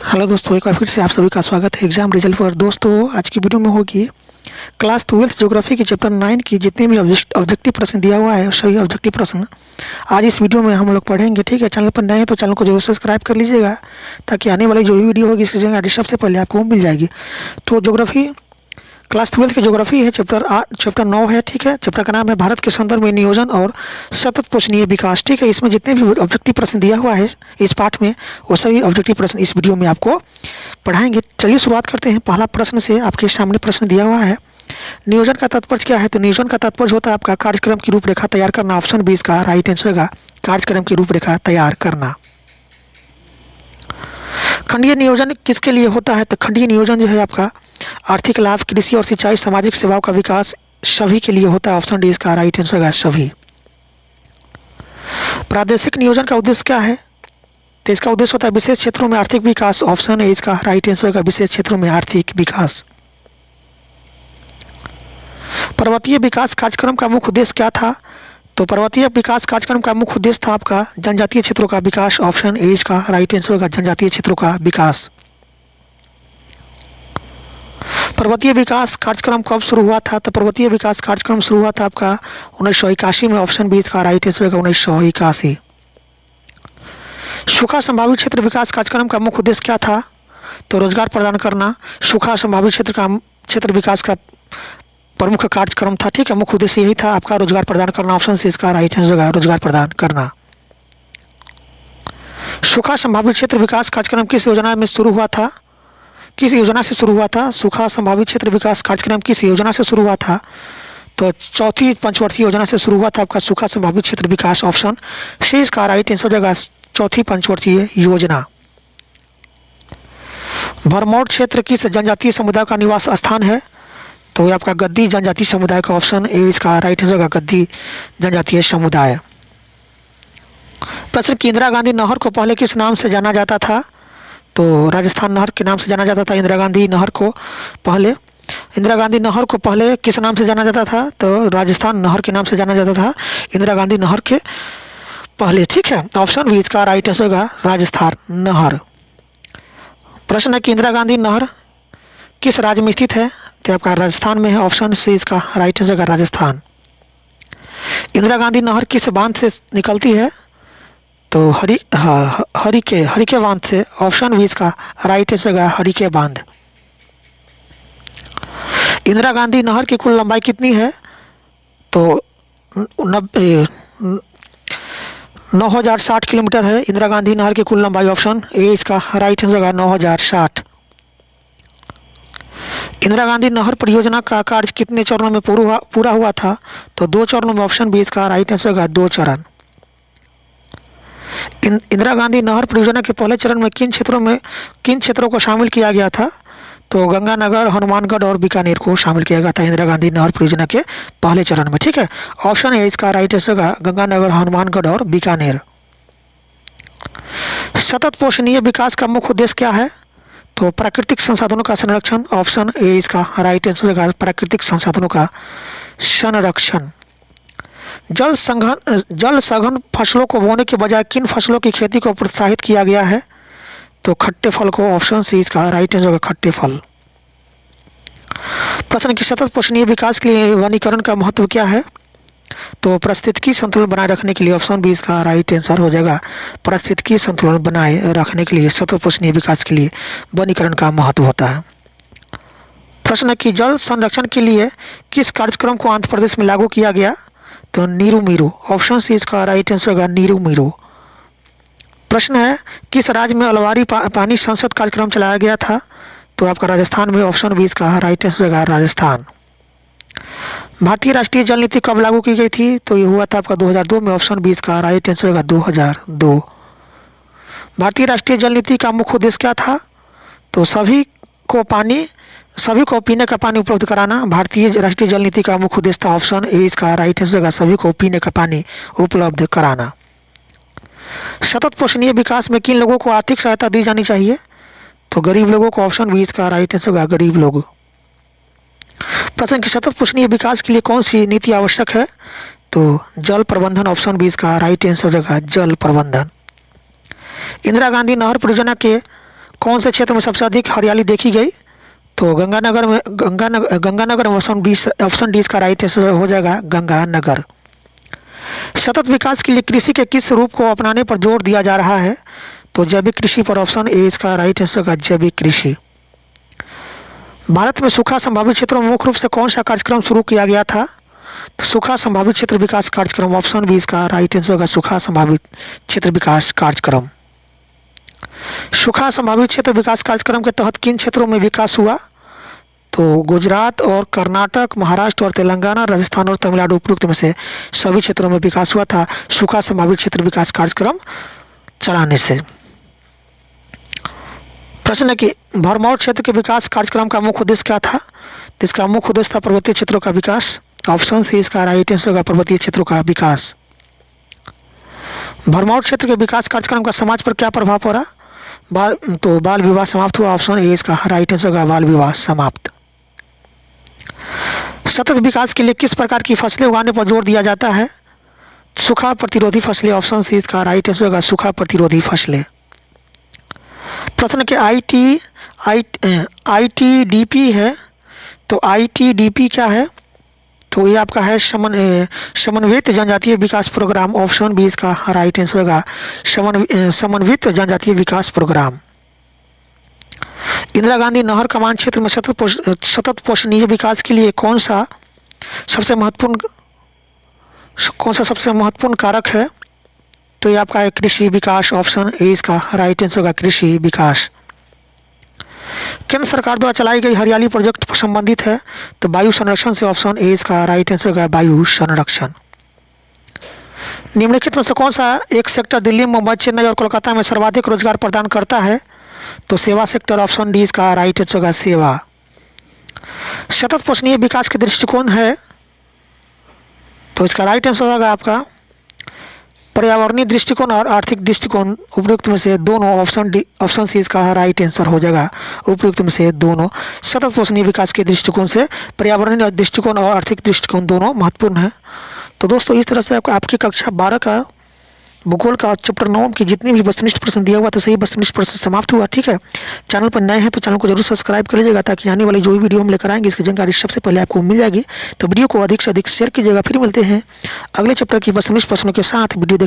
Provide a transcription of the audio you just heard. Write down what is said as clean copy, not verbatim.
Hello दोस्तों, एक बार फिर से आप सभी का स्वागत है एग्जाम रिजल्ट पर। दोस्तों, आज की वीडियो में होगी क्लास 12th ज्योग्राफी की चैप्टर 9 की जितने भी ऑब्जेक्टिव प्रश्न दिया हुआ है सभी ऑब्जेक्टिव प्रश्न आज इस वीडियो में हम लोग पढ़ेंगे। ठीक है, चैनल पर नए हैं तो चैनल को जरूर सब्सक्राइब कर लीजिएगा ताकि आने वाली जो भी वीडियो होगी इसकी जानकारी सबसे पहले आपको मिल जाएगी। तो ज्योग्राफी क्लास 12th की ज्योग्राफी है, चैप्टर 9 है। ठीक है, चैप्टर का नाम है भारत के संदर्भ में नियोजन और सतत पोषणीय विकास। ठीक है, इसमें जितने भी ऑब्जेक्टिव प्रश्न दिया हुआ है इस पाठ में वो सभी ऑब्जेक्टिव प्रश्न इस वीडियो में आपको पढ़ाएंगे। चलिए शुरुआत करते हैं पहला प्रश्न से। आपके सामने प्रश्न दिया हुआ है, नियोजन का तात्पर्य क्या है? तो नियोजन का तात्पर्य होता है आपका कार्यक्रम की रूपरेखा तैयार करना। ऑप्शन 20 का राइट आंसर होगा कार्यक्रम की रूपरेखा तैयार करना। खंडीय नियोजन किसके लिए होता है? तो खंडीय नियोजन जो है आपका आर्थिक लाभ, कृषि और सिंचाई, सामाजिक सेवाओं का विकास सभी के लिए होता है। ऑप्शन डी इसका राइट आंसर होगा सभी। प्रादेशिक नियोजन का उद्देश्य क्या है? तो इसका उद्देश्य होता है विशेष क्षेत्रों में आर्थिक विकास। ऑप्शन ए इसका राइट आंसर होगा विशेष क्षेत्रों में आर्थिक विकास। पर्वतीय विकास कार्यक्रम का मुख्य उद्देश्य क्या था? तो पर्वतीय विकास कार्यक्रम का मुख्य उद्देश्य था आपका जनजातीय क्षेत्रों का विकास। ऑप्शन ए इसका राइट आंसर होगा जनजातीय क्षेत्रों का विकास। पर्वतीय विकास कार्यक्रम कब शुरू हुआ था? तो पर्वतीय विकास कार्यक्रम शुरू हुआ था आपका 1981 में। ऑप्शन बी का राइट आंसर होगा 1981। सूखा संभावित क्षेत्र विकास कार्यक्रम का मुख्य उद्देश्य क्या था? तो रोजगार प्रदान करना। सूखा संभावित क्षेत्र विकास का प्रमुख कार्यक्रम था। ठीक है, मुख्य उद्देश्य यही था आपका रोजगार प्रदान करना। ऑप्शन सी इसका राइट आंसर होगा रोजगार प्रदान करना। सूखा संभावित क्षेत्र विकास कार्यक्रम किस योजना में शुरू हुआ था? किस योजना से शुरू हुआ था? सूखा संभावित क्षेत्र विकास कार्यक्रम किस योजना से शुरू हुआ था? तो चौथी पंचवर्षीय योजना से शुरू हुआ था आपका सूखा संभावित क्षेत्र विकास। ऑप्शन सी इसका राइट आंसर होगा चौथी पंचवर्षीय योजना। भरमौर क्षेत्र किस जनजातीय समुदाय का निवास स्थान है? तो ये आपका गद्दी जनजातीय समुदाय का। ऑप्शन ए इसका राइट आंसर होगा गद्दी जनजातीय समुदाय। प्रश्न की इंदिरा गांधी नहर को पहले किस नाम से जाना जाता था? तो राजस्थान नहर के नाम से जाना जाता था इंदिरा गांधी नहर को पहले। इंदिरा गांधी नहर को पहले किस नाम से जाना जाता था? तो राजस्थान नहर के नाम से जाना जाता था इंदिरा गांधी नहर के पहले। ठीक है, ऑप्शन बी इसका राइट आंसर होगा राजस्थान नहर। प्रश्न है कि इंदिरा गांधी नहर किस राज्य में स्थित है? तो आपका राजस्थान में है। ऑप्शन सी इसका राइट आंसर होगा राजस्थान। इंदिरा गांधी नहर किस बांध से निकलती है? तो हरिके बांध से। ऑप्शन बी इसका राइट आंसर होगा हरिके बांध। इंदिरा गांधी नहर की कुल लंबाई कितनी है? तो 9060 किलोमीटर है इंदिरा गांधी नहर की कुल लंबाई। ऑप्शन ए इसका राइट आंसर होगा 9060। इंदिरा गांधी नहर परियोजना का कार्य कितने चरणों में पूरा हुआ था? तो 2 चरणों में। ऑप्शन बी इसका राइट आंसर होगा 2 चरण। इंदिरा गांधी नहर परियोजना के पहले चरण में किन क्षेत्रों को शामिल किया गया था? तो गंगानगर, हनुमानगढ़ और बीकानेर को शामिल किया गया था इंदिरा गांधी नहर परियोजना के पहले चरण में। ठीक है, ऑप्शन ए इसका राइट आंसर होगा गंगानगर, हनुमानगढ़ और बीकानेर। सतत पोषणीय विकास का मुख्य उद्देश्य क्या है? तो प्राकृतिक संसाधनों का संरक्षण। ऑप्शन ए इसका राइट आंसर होगा प्राकृतिक संसाधनों का संरक्षण। जल सघन फसलों को बोने के बजाय किन फसलों की खेती को प्रोत्साहित किया गया है? तो खट्टे फल को। ऑप्शन सी इसका राइट आंसर होगा खट्टे फल। प्रश्न की सतत पोषणीय विकास के लिए वनीकरण का महत्व क्या है? तो पारिस्थितिकी संतुलन बनाए रखने के लिए। ऑप्शन बी इसका राइट आंसर हो जाएगा पारिस्थितिकी संतुलन बनाए रखने के लिए सतत पोषणीय विकास के लिए वनीकरण का महत्व होता है। प्रश्न है कि जल संरक्षण के लिए किस कार्यक्रम को आंध्र प्रदेश में लागू किया गया? तो नीरू मीरू। ऑप्शन सी इसका राइट आंसर होगा नीरू मीरू। प्रश्न है किस राज्य में अलवारी पानी संसद कार्यक्रम चलाया गया था? तो आपका राजस्थान में। ऑप्शन बी इसका राइट आंसर होगा राजस्थान। भारतीय राष्ट्रीय जल नीति कब लागू की गई थी? तो ये हुआ था आपका 2002 में। ऑप्शन बी इसका राइट आंसर होगा 2002। भारतीय राष्ट्रीय जल नीति का मुख्य उद्देश्य क्या था? तो सभी को पीने का पानी उपलब्ध कराना भारतीय राष्ट्रीय जल नीति का मुख्य उद्देश्य था। ऑप्शन ए इसका राइट आंसर होगा सभी को पीने का पानी उपलब्ध कराना। सतत पोषणीय विकास में किन लोगों को आर्थिक सहायता दी जानी चाहिए? तो गरीब लोगों को। ऑप्शन बी इसका राइट आंसर होगा गरीब लोग। प्रश्न की सतत पोषणीय विकास के लिए कौन सी नीति आवश्यक है? तो जल प्रबंधन। ऑप्शन बी इसका राइट आंसर होगा जल प्रबंधन। इंदिरा गांधी नहर परियोजना के कौन से क्षेत्र में सबसे अधिक हरियाली देखी गई? तो गंगानगर में ऑप्शन डी इसका राइट आंसर हो जाएगा गंगानगर। सतत विकास के लिए कृषि के किस रूप को अपनाने पर जोर दिया जा रहा है? तो जैविक कृषि पर ऑप्शन ए इसका राइट आंसर होगा जैविक कृषि। भारत में सूखा संभावित क्षेत्रों में मुख्य रूप से कौन सा कार्यक्रम शुरू किया गया था? तो सूखा संभावित क्षेत्र विकास कार्यक्रम, ऑप्शन बी इसका राइट आंसर होगा सूखा संभावित क्षेत्र विकास कार्यक्रम। सूखा संभावित क्षेत्र विकास कार्यक्रम के तहत किन क्षेत्रों में विकास हुआ? तो गुजरात और कर्नाटक, महाराष्ट्र और तेलंगाना, राजस्थान और तमिलनाडु उपयुक्त में से सभी क्षेत्रों में विकास हुआ था सूखा संभावित क्षेत्र विकास कार्यक्रम चलाने से। प्रश्न है कि भरमौर क्षेत्र के विकास कार्यक्रम का मुख्य उद्देश्य क्या था? तो इसका मुख्य उद्देश्य था पर्वतीय क्षेत्रों का विकास। ऑप्शन सी इसका राइट आंसर होगा पर्वतीय क्षेत्रों का विकास। भरमौर क्षेत्र के विकास कार्यक्रम का समाज पर क्या प्रभाव पड़ा? बाल विवाह समाप्त हुआ। ऑप्शन ए इसका राइट आंसर होगा बाल विवाह समाप्त। सतत विकास के लिए किस प्रकार की फसलें उगाने पर जोर दिया जाता है? सूखा प्रतिरोधी फसलें। ऑप्शन सी इसका राइट आंसर होगा सूखा प्रतिरोधी फसलें। प्रश्न के ITDP है, तो ITDP क्या है? तो ये आपका है समन्वित जनजातीय विकास प्रोग्राम। ऑप्शन बी इसका राइट आंसर होगा समन्वित जनजातीय विकास प्रोग्राम। इंदिरा गांधी नहर कमान क्षेत्र में सतत पोषणीय विकास के लिए कौन सा सबसे महत्वपूर्ण कारक है? तो ये आपका है कृषि विकास। ऑप्शन ए इसका राइट आंसर होगा कृषि विकास। केंद्र सरकार द्वारा चलाई गई हरियाली प्रोजेक्ट संबंधित है, तो वायु संरक्षण से। ऑप्शन ए इसका राइट आंसर होगा वायु संरक्षण। निम्नलिखित में से कौन सा एक सेक्टर दिल्ली, मुंबई, चेन्नई और कोलकाता में सर्वाधिक रोजगार प्रदान करता है? तो सेवा सेक्टर। ऑप्शन डी इसका राइट आंसर होगा सेवा। सतत पोषणीय विकास के दृष्टिकोण है, तो इसका राइट आंसर होगा आपका पर्यावरणीय दृष्टिकोण और आर्थिक दृष्टिकोण उपयुक्त में से दोनों। ऑप्शन सी इसका राइट आंसर हो जाएगा उपयुक्त में से दोनों। सतत पोषणीय विकास के दृष्टिकोण से पर्यावरणीय दृष्टिकोण और आर्थिक दृष्टिकोण दोनों महत्वपूर्ण है। तो दोस्तों इस तरह से आपकी कक्षा 12 का भूगोल का चैप्टर 9 की जितनी भी वस्तुनिष्ठ प्रश्न दिया हुआ था सही वस्तुनिष्ठ प्रश्न समाप्त हुआ। ठीक है, चैनल पर नए हैं तो चैनल को जरूर सब्सक्राइब कर लीजिएगा ताकि आने वाली जो भी वीडियो हम लेकर आएंगे इसकी जानकारी सबसे पहले आपको मिल जाएगी। तो वीडियो को अधिक से अधिक शेयर कीजिएगा। फिर मिलते हैं अगले चैप्टर की वस्तुनिष्ठ प्रश्नों के साथ। वीडियो देख